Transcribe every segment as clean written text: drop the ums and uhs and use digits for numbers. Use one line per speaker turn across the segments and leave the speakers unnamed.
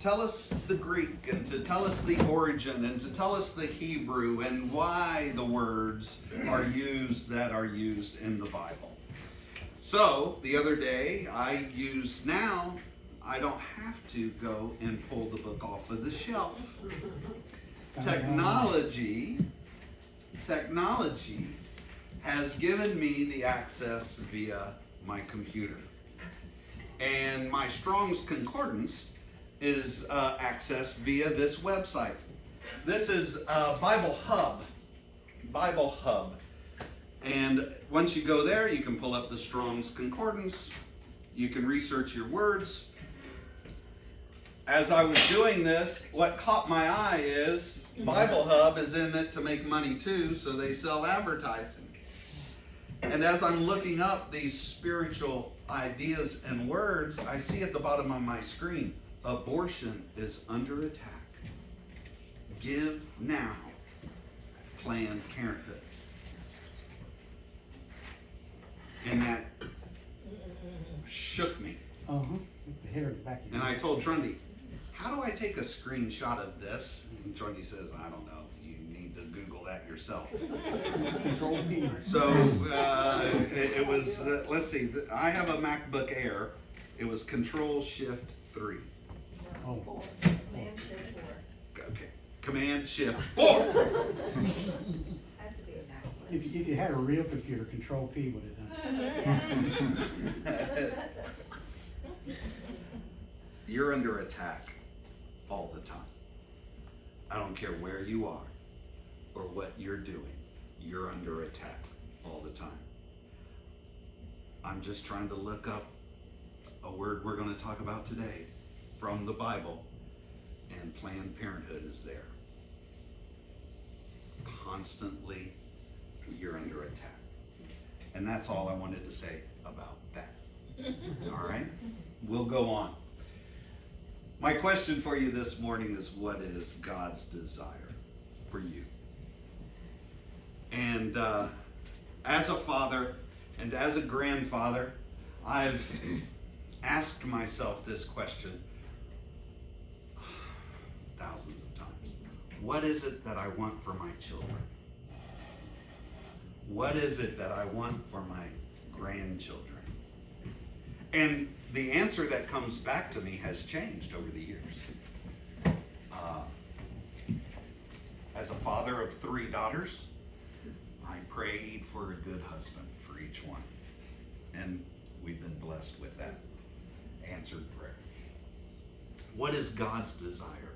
tell us the Greek and to tell us the origin and to tell us the Hebrew and why the words are used that are used in the Bible. So the other day I don't have to go and pull the book off of the shelf. Technology has given me the access via my computer. And my Strong's Concordance is accessed via this website. This is Bible Hub. And once you go there, you can pull up the Strong's Concordance. You can research your words. As I was doing this, what caught my eye is Bible Hub is in it to make money too, so they sell advertising. And as I'm looking up these spiritual ideas and words, I see at the bottom of my screen, abortion is under attack. Give now. Planned Parenthood. And that shook me.
The hair back.
And I told Trundy, how do I take a screenshot of this? And Trundy says, I don't know. You need to Google that yourself.
Control P.
So it was, let's see, I have a MacBook Air. It was Control Shift 3.
Oh.
4. Command Shift 4.
Okay, Command Shift 4.
Had to do it now.
If you had a real computer, Control P would have done it.
You're under attack all the time. I don't care where you are or what you're doing. You're under attack all the time. I'm just trying to look up a word we're going to talk about today from the Bible, and Planned Parenthood is there. Constantly, you're under attack. And that's all I wanted to say about that. All right? We'll go on. My question for you this morning is, what is God's desire for you? And as a father and as a grandfather, I've asked myself this question thousands of times. What is it that I want for my children? What is it that I want for my grandchildren? And the answer that comes back to me has changed over the years. As a father of 3 daughters, I prayed for a good husband for each one. And we've been blessed with that answered prayer. What is God's desire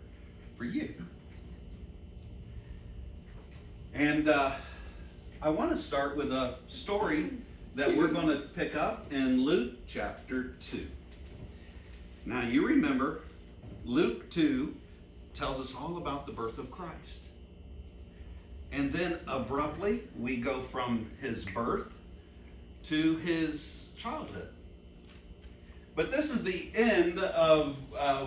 for you? And I want to start with a story that we're going to pick up in Luke chapter 2. Now you remember, Luke 2 tells us all about the birth of Christ. And then abruptly, we go from his birth to his childhood. But this is the end of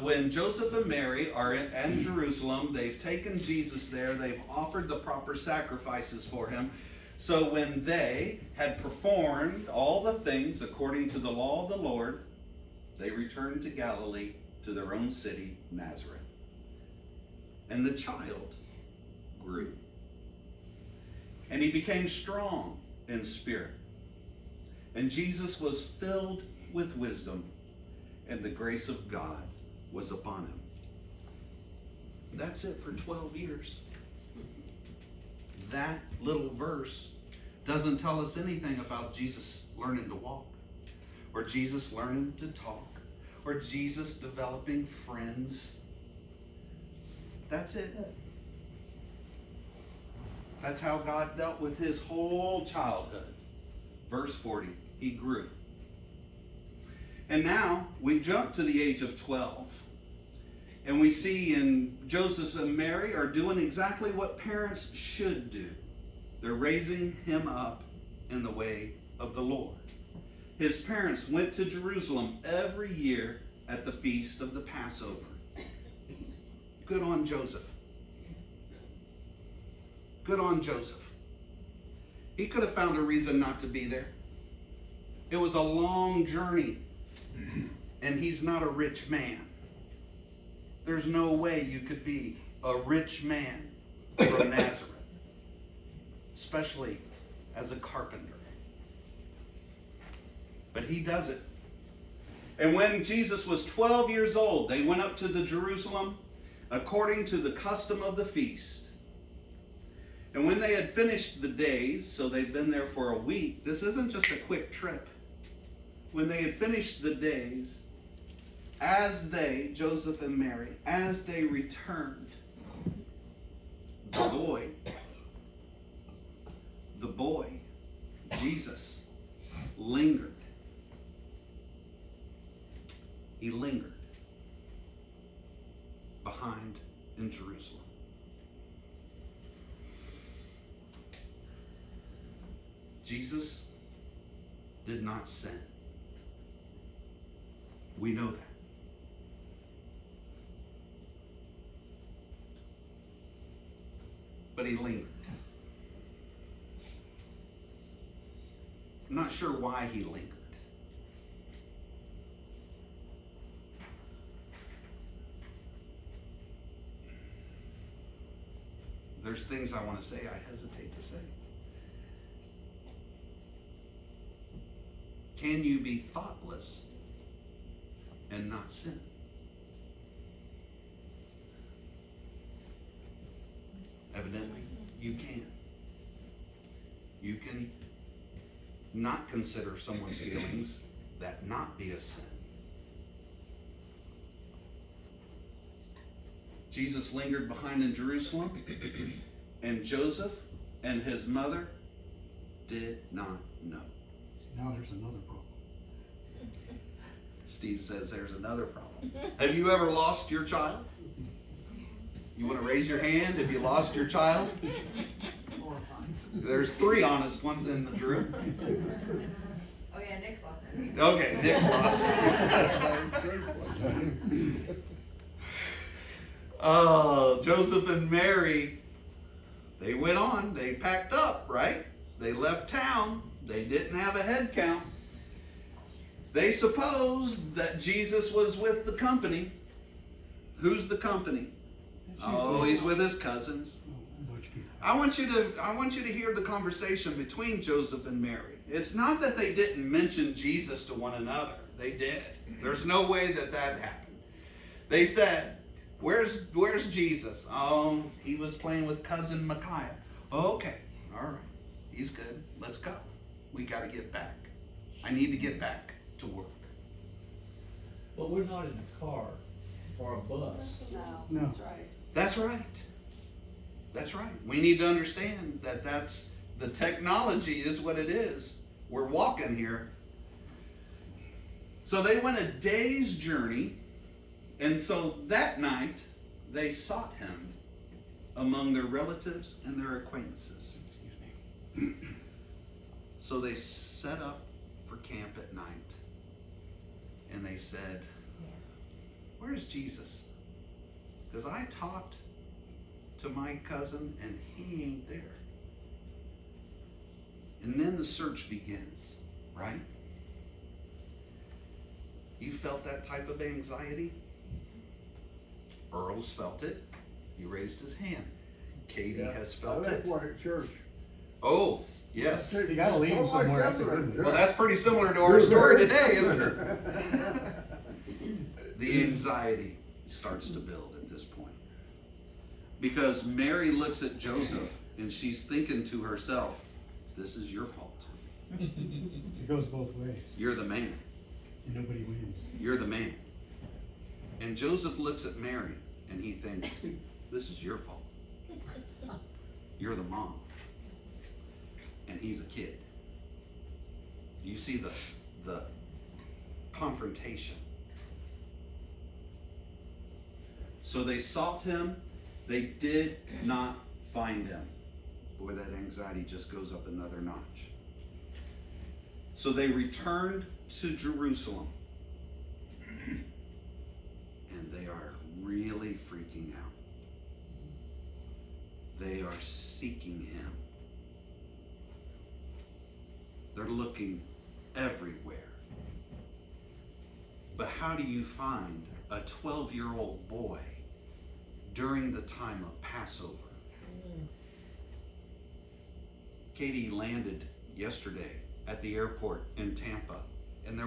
when Joseph and Mary are in Jerusalem. They've taken Jesus there. They've offered the proper sacrifices for him. So when they had performed all the things according to the law of the Lord, they returned to Galilee, to their own city, Nazareth. And the child grew. And he became strong in spirit. And Jesus was filled with wisdom, and the grace of God was upon him. That's it for 12 years. That little verse doesn't tell us anything about Jesus learning to walk, or Jesus learning to talk, or Jesus developing friends. That's it. That's how God dealt with his whole childhood. Verse 40, he grew. And now we jump to the age of 12. And we see in Joseph and Mary are doing exactly what parents should do. They're raising him up in the way of the Lord. His parents went to Jerusalem every year at the feast of the Passover. Good on Joseph. Good on Joseph. He could have found a reason not to be there. It was a long journey, and he's not a rich man. There's no way you could be a rich man from Nazareth, especially as a carpenter. But he does it. And when Jesus was 12 years old, they went up to the Jerusalem according to the custom of the feast. And when they had finished the days, so they've been there for a week, this isn't just a quick trip. When they had finished the days, as they, Joseph and Mary, as they returned, the boy, Jesus, lingered. He lingered behind in Jerusalem. Jesus did not sin. We know that. But he lingered. I'm not sure why he lingered. There's things I want to say I hesitate to say. Can you be thoughtless and not sin? Evidently, you can. You can not consider someone's feelings that not be a sin. Jesus lingered behind in Jerusalem, and Joseph and his mother did not know.
Now there's another problem.
Steve says there's another problem. Have you ever lost your child? You want to raise your hand if you lost your child? There's 3 honest ones in the group.
Oh yeah, Nick's lost it.
Okay, Nick's lost. Oh, Joseph and Mary, they went on. They packed up, right? They left town. They didn't have a head count. They supposed that Jesus was with the company. Who's the company? Oh, he's with his cousins. I want you to hear the conversation between Joseph and Mary. It's not that they didn't mention Jesus to one another. They did. There's no way that happened. They said, Where's Jesus? Oh, he was playing with cousin Micaiah. Okay, all right. He's good. Let's go. We got to get back. I need to get back to work.
But we're not in a car or a bus.
No.
That's right.
That's right. That's right. We need to understand that that's the technology is what it is. We're walking here. So they went a day's journey, and so that night they sought him among their relatives and their acquaintances.
Excuse me.
So they set up for camp at night, and they said, "Where's Jesus? Because I talked to my cousin and he ain't there." And then the search begins, right? You felt that type of anxiety? Earl's felt it. He raised his hand. Katie has felt it.
One at church.
Oh, yes.
You gotta leave him somewhere. That's a good one.
Well, that's pretty similar to our story today, isn't it? The anxiety starts to build at this point. Because Mary looks at Joseph and she's thinking to herself, this is your fault.
It goes both ways.
You're the man.
And nobody wins.
You're the man. And Joseph looks at Mary and he thinks, this is your fault. You're the mom. And he's a kid. You see the confrontation. So they sought him. They did not find him. Boy, that anxiety just goes up another notch. So they returned to Jerusalem. And they are really freaking out. They are seeking him. They're looking everywhere. But how do you find a 12-year-old boy during the time of Passover. Katie landed yesterday at the airport in Tampa, and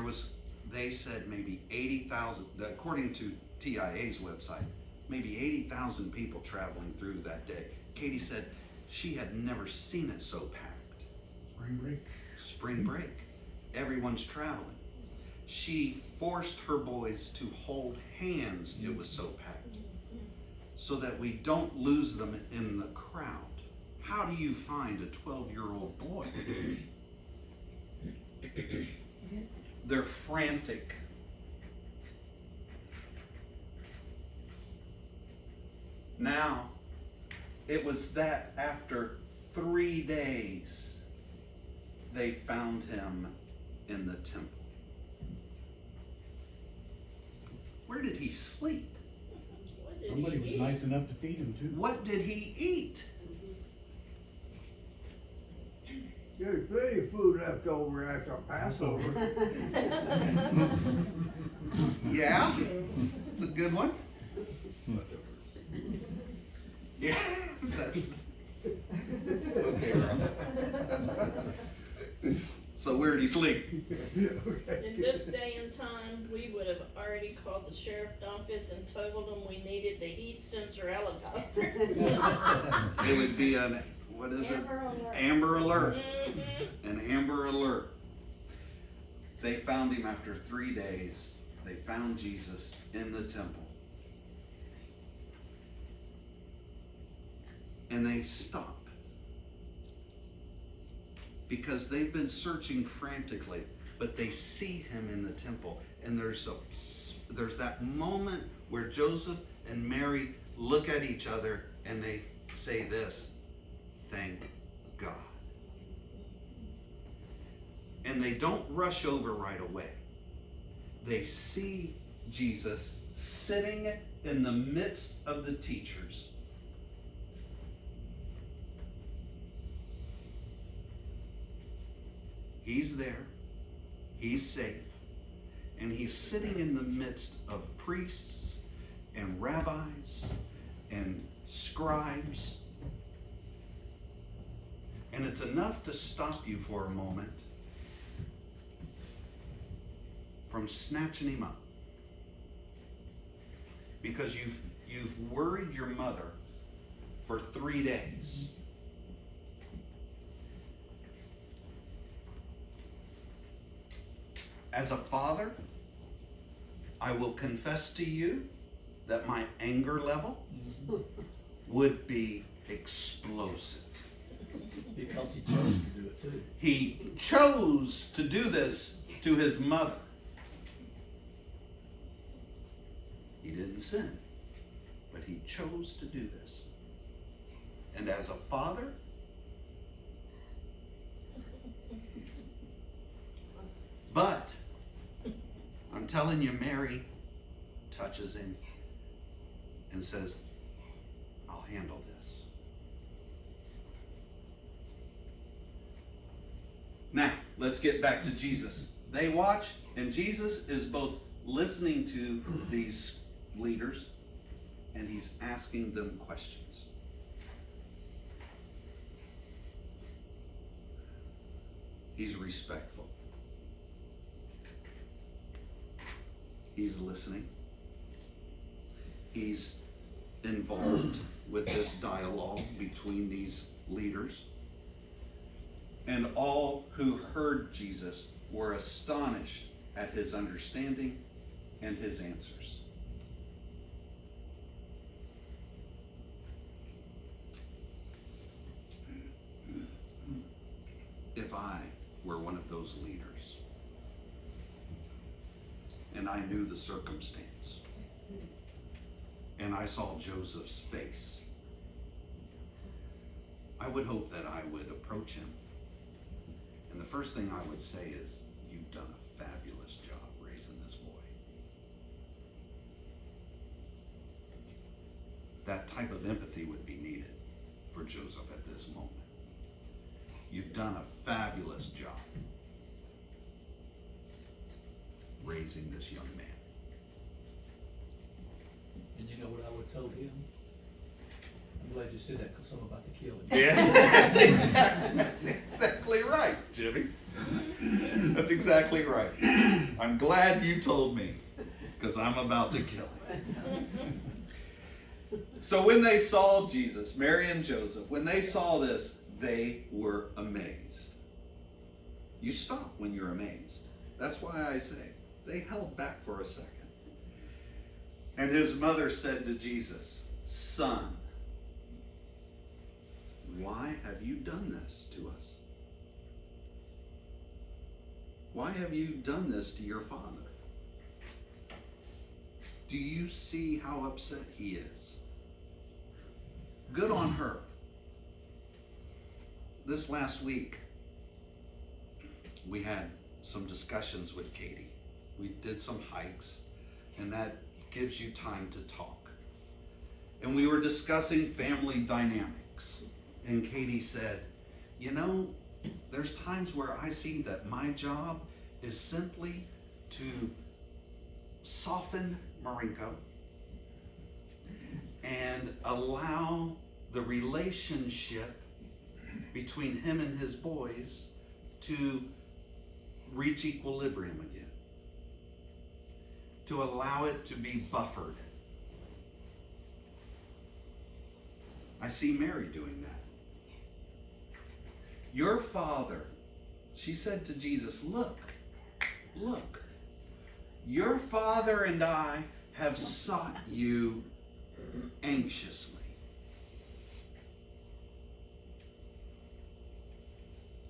they said maybe 80,000, according to TIA's website, maybe 80,000 people traveling through that day. Katie said she had never seen it so packed.
Spring break.
Spring break. Everyone's traveling. She forced her boys to hold hands, it was so packed, so that we don't lose them in the crowd. How do you find a 12-year-old boy? They're frantic. Now, it was that after 3 days, they found him in the temple. Where did he sleep?
Somebody was nice enough to feed him too.
What did he eat?
There's plenty of food left over after Passover.
Yeah, it's a good one. Yeah, that's okay. Rob. So where did he sleep?
Okay.
In this day and time, we would have already called the sheriff's office and told them we needed the heat sensor helicopter.
It would be an, what is it? Amber Alert.
Mhm.
An Amber Alert. They found him after 3 days. They found Jesus in the temple. And they stop. Because they've been searching frantically, but they see him in the temple. And there's that moment where Joseph and Mary look at each other and they say this, "Thank God." And they don't rush over right away. They see Jesus sitting in the midst of the teachers. He's there, he's safe, and he's sitting in the midst of priests and rabbis and scribes. And it's enough to stop you for a moment from snatching him up. Because you've worried your mother for 3 days. As a father, I will confess to you that my anger level would be explosive.
Because he chose to do it too.
He chose to do this to his mother. He didn't sin, but he chose to do this. And as a father, but I'm telling you, Mary touches him and says, "I'll handle this." Now, let's get back to Jesus. They watch, and Jesus is both listening to these leaders and he's asking them questions. He's respectful. He's listening. He's involved with this dialogue between these leaders. And all who heard Jesus were astonished at his understanding and his answers. If I were one of those leaders, and I knew the circumstance, and I saw Joseph's face, I would hope that I would approach him. And the first thing I would say is, "You've done a fabulous job raising this boy." That type of empathy would be needed for Joseph at this moment. You've done a fabulous job raising this young man.
And you know what I would've told him? I'm glad you said that, cause I'm about to kill him.
Yeah, that's exactly right, Jimmy. That's exactly right. I'm glad you told me, because I'm about to kill him. So when they saw Jesus, Mary and Joseph, when they saw this, they were amazed. You stop when you're amazed. That's why I say, they held back for a second. And his mother said to Jesus, "Son, why have you done this to us? Why have you done this to your father? Do you see how upset he is?" Good on her. This last week, we had some discussions with Katie. We did some hikes, and that gives you time to talk. And we were discussing family dynamics. And Katie said, "You know, there's times where I see that my job is simply to soften Marinko and allow the relationship between him and his boys to reach equilibrium again, to allow it to be buffered." I see Mary doing that. Your father, she said to Jesus, look, your father and I have sought you anxiously.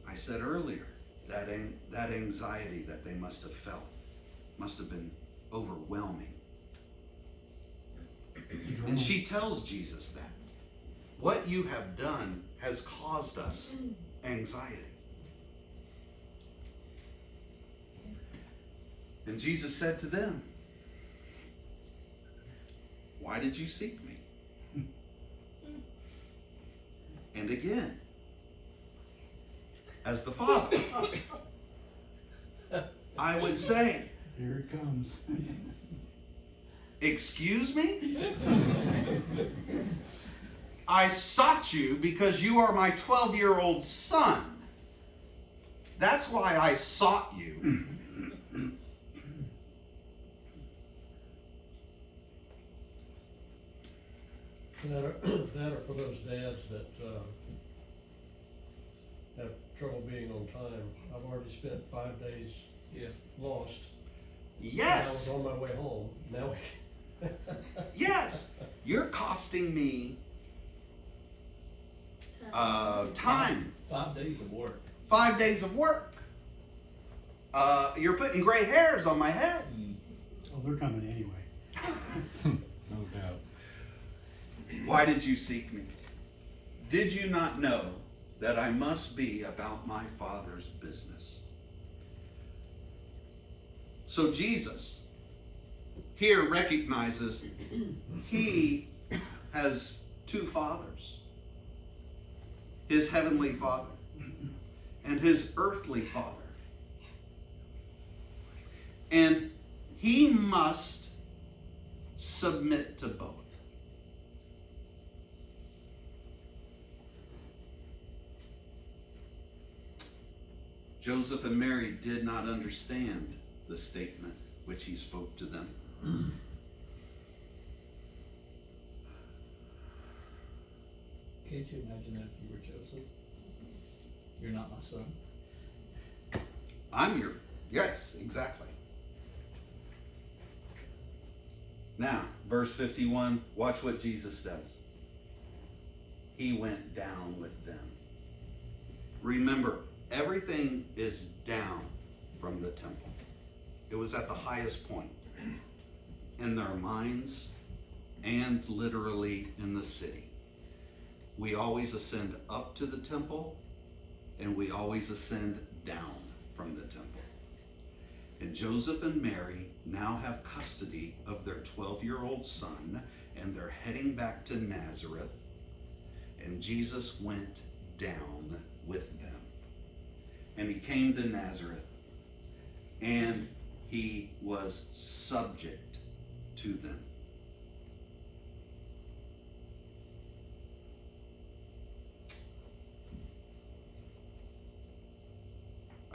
I said earlier, that anxiety that they must have felt must have been overwhelming. And she tells Jesus that. What you have done has caused us anxiety. And Jesus said to them, "Why did you seek me?" And again, as the Father, I would say,
Here it comes.
"Excuse me? I sought you because you are my 12-year-old son. That's why I sought you."
That are for those dads that have trouble being on time. I've already spent 5 days lost.
Yes,
I was on my way home. Now
yes, you're costing me time.
5 days of work.
5 days of work. You're putting gray hairs on my head.
Oh, they're coming anyway.
No doubt.
Why did you seek me? Did you not know that I must be about my Father's business? So Jesus here recognizes he has two fathers. His heavenly Father and his earthly Father. And he must submit to both. Joseph and Mary did not understand the statement which he spoke to them.
Can't you imagine that if you were Joseph? You're not my son.
I'm your, yes, exactly. Now, verse 51, watch what Jesus does. He went down with them. Remember, everything is down from the temple. It was at the highest point in their minds and literally in the city. We always ascend up to the temple and we always ascend down from the temple. And Joseph and Mary now have custody of their 12-year-old son and they're heading back to Nazareth. And Jesus went down with them. And he came to Nazareth and he was subject to them.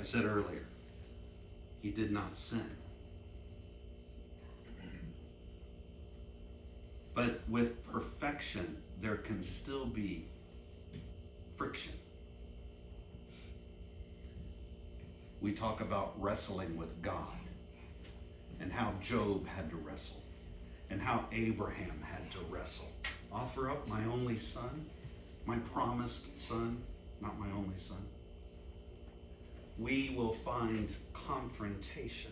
I said earlier, he did not sin. But with perfection, there can still be friction. We talk about wrestling with God and how Job had to wrestle and how Abraham had to wrestle. Offer up my only son, my promised son, not my only son. We will find confrontation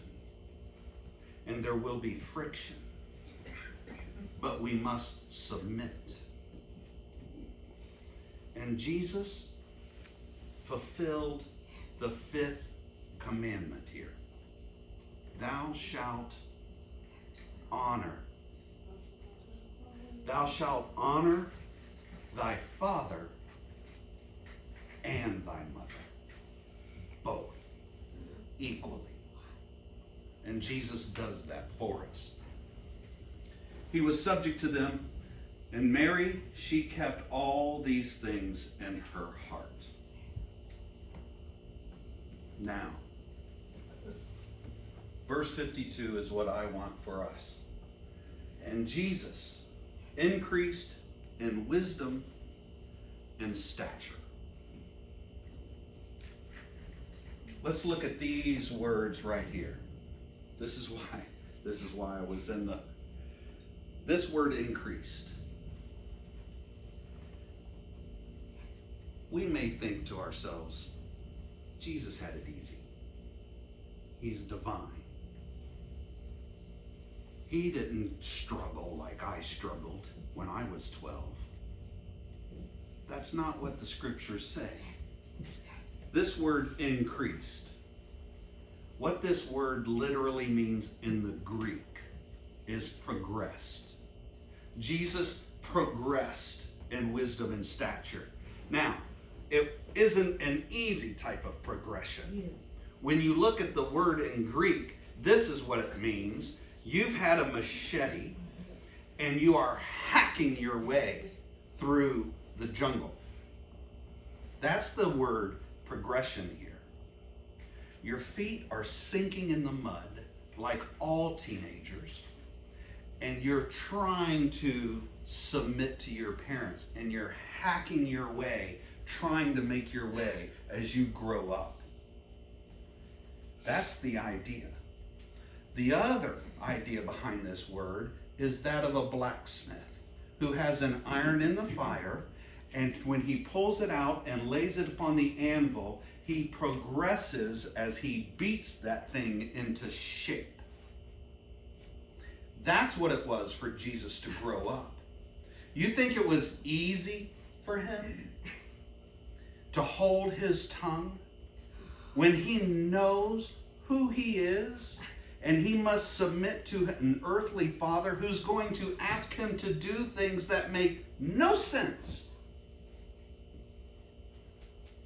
and there will be friction, but we must submit. And Jesus fulfilled the 5th commandment here. Thou shalt honor. Thou shalt honor thy father and thy mother, both equally. And Jesus does that for us. He was subject to them, and Mary, she kept all these things in her heart. Now, verse 52 is what I want for us. And Jesus increased in wisdom and stature. Let's look at these words right here. This is why I was in this word increased. We may think to ourselves, Jesus had it easy. He's divine. He didn't struggle like I struggled when I was 12. That's not what the scriptures say. This word increased. What this word literally means in the Greek is progressed. Jesus progressed in wisdom and stature. Now, it isn't an easy type of progression. When you look at the word in Greek, this is what it means. You've had a machete and you are hacking your way through the jungle. That's the word progression here. Your feet are sinking in the mud like all teenagers, and you're trying to submit to your parents, and you're hacking your way, trying to make your way as you grow up. That's the idea. The other idea behind this word is that of a blacksmith who has an iron in the fire, and when he pulls it out and lays it upon the anvil, he progresses as he beats that thing into shape. That's what it was for Jesus to grow up. You think it was easy for him to hold his tongue when he knows who he is and he must submit to an earthly father who's going to ask him to do things that make no sense?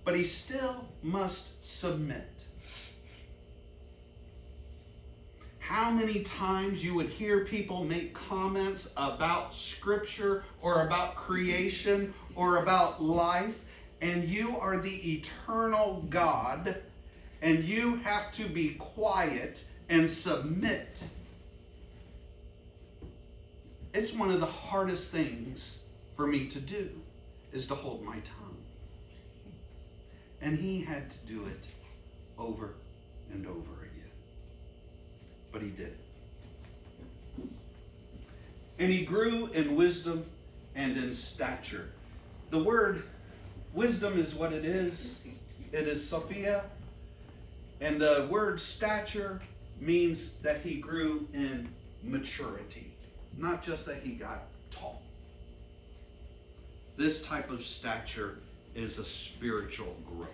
But he still must submit. How many times you would hear people make comments about scripture or about creation or about life, and you are the eternal God, and you have to be quiet and submit. It's one of the hardest things for me to do, is to hold my tongue. And he had to do it over and over again. But he did it. And he grew in wisdom and in stature. The word wisdom is what it is. It is Sophia. And the word stature means that he grew in maturity. Not just that he got tall. This type of stature is a spiritual growth.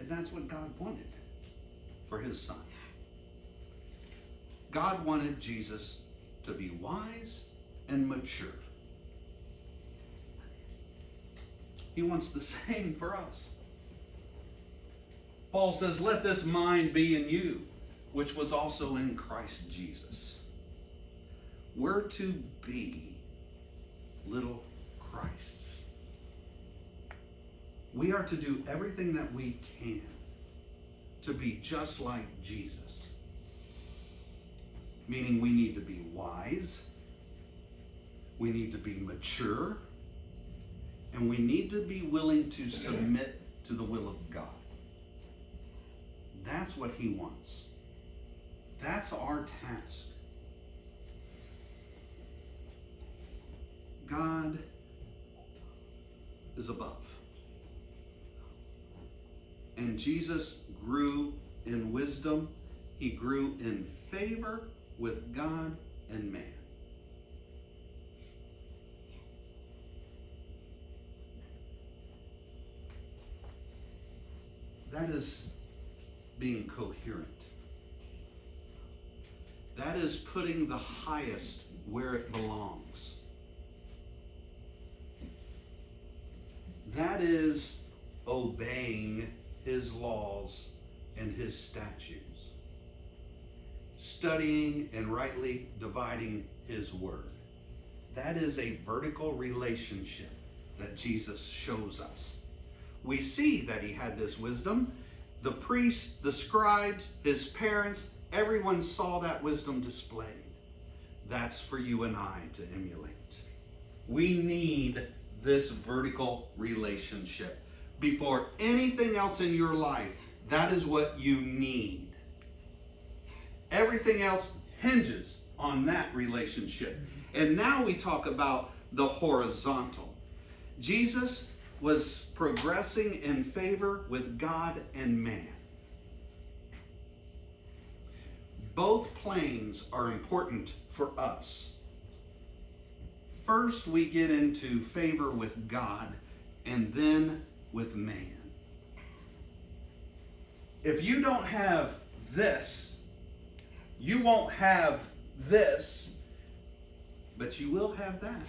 And that's what God wanted for his son. God wanted Jesus to be wise and mature. He wants the same for us. Paul says, let this mind be in you, which was also in Christ Jesus. We're to be little Christs. We are to do everything that we can to be just like Jesus. Meaning we need to be wise, we need to be mature, and we need to be willing to submit to the will of God. That's what he wants. That's our task. God is above. And Jesus grew in wisdom. He grew in favor with God and man. That is being coherent. That is putting the highest where it belongs. That is obeying his laws and his statutes. Studying and rightly dividing his word. That is a vertical relationship that Jesus shows us. We see that he had this wisdom. The priests, the scribes, his parents, everyone saw that wisdom displayed. That's for you and I to emulate. We need this vertical relationship. Before anything else in your life, that is what you need. Everything else hinges on that relationship. And now we talk about the horizontal. Jesus was progressing in favor with God and man. Both planes are important for us. First, we get into favor with God and then with man. If you don't have this, you won't have this, but you will have that.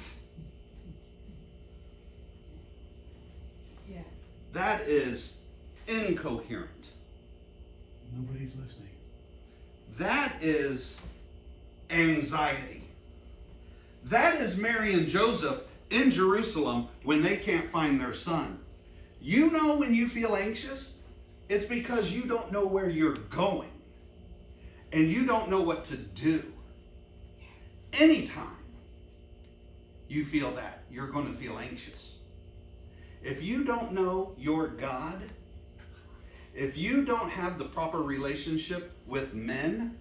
Yeah.
That is incoherent.
Nobody's listening.
That is anxiety. That is Mary and Joseph in Jerusalem when they can't find their son. You know when you feel anxious, it's because you don't know where you're going. And you don't know what to do. Anytime you feel that, you're going to feel anxious. If you don't know your God, if you don't have the proper relationship with men,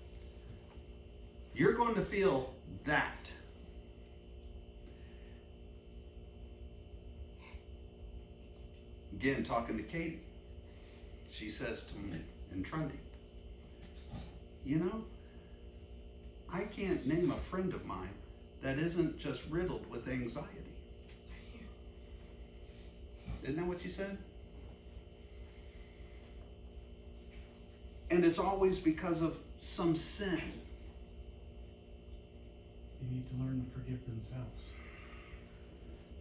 you're going to feel that. Again, talking to Katie, she says to me in Trundy, you know, I can't name a friend of mine that isn't just riddled with anxiety. Isn't that what you said? And it's always because of some sin.
They need to learn to forgive themselves.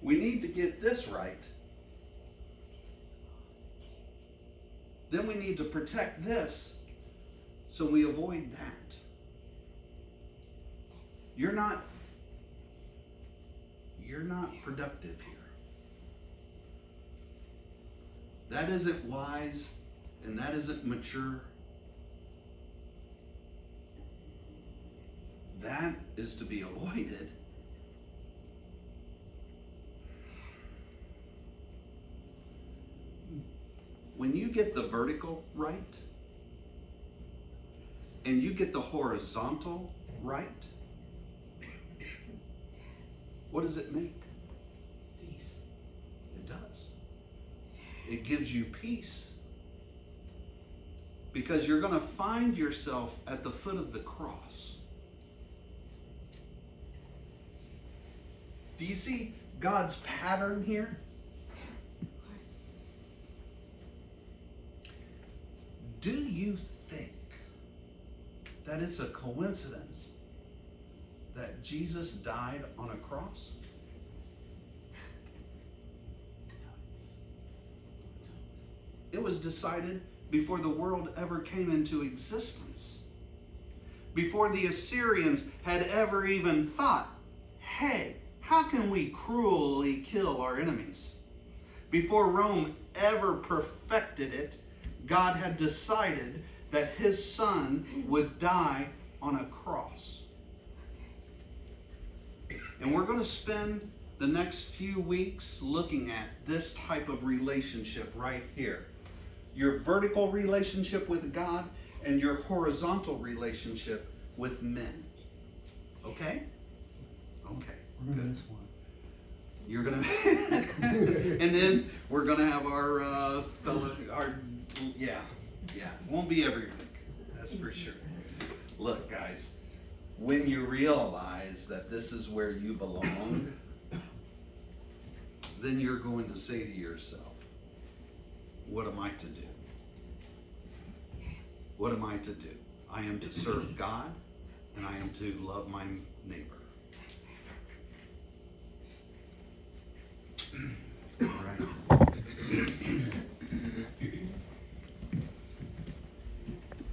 We need to get this right. Then we need to protect this so we avoid that. You're not productive here. That isn't wise and that isn't mature. That is to be avoided. When you get the vertical right and you get the horizontal right, what does it make?
Peace.
It does. It gives you peace. Because you're going to find yourself at the foot of the cross. Do you see God's pattern here? Do you think that it's a coincidence that Jesus died on a cross? It was decided before the world ever came into existence. Before the Assyrians had ever even thought, hey, how can we cruelly kill our enemies? Before Rome ever perfected it, God had decided that his son would die on a cross. And we're going to spend the next few weeks looking at this type of relationship right here. Your vertical relationship with God and your horizontal relationship with men. Okay? Okay,
We're gonna
good.
miss one.
You're gonna, and then we're gonna have our yeah, won't be every week, that's for sure. Look, guys, when you realize that this is where you belong, then you're going to say to yourself, what am I to do? What am I to do? I am to serve God, and I am to love my neighbor.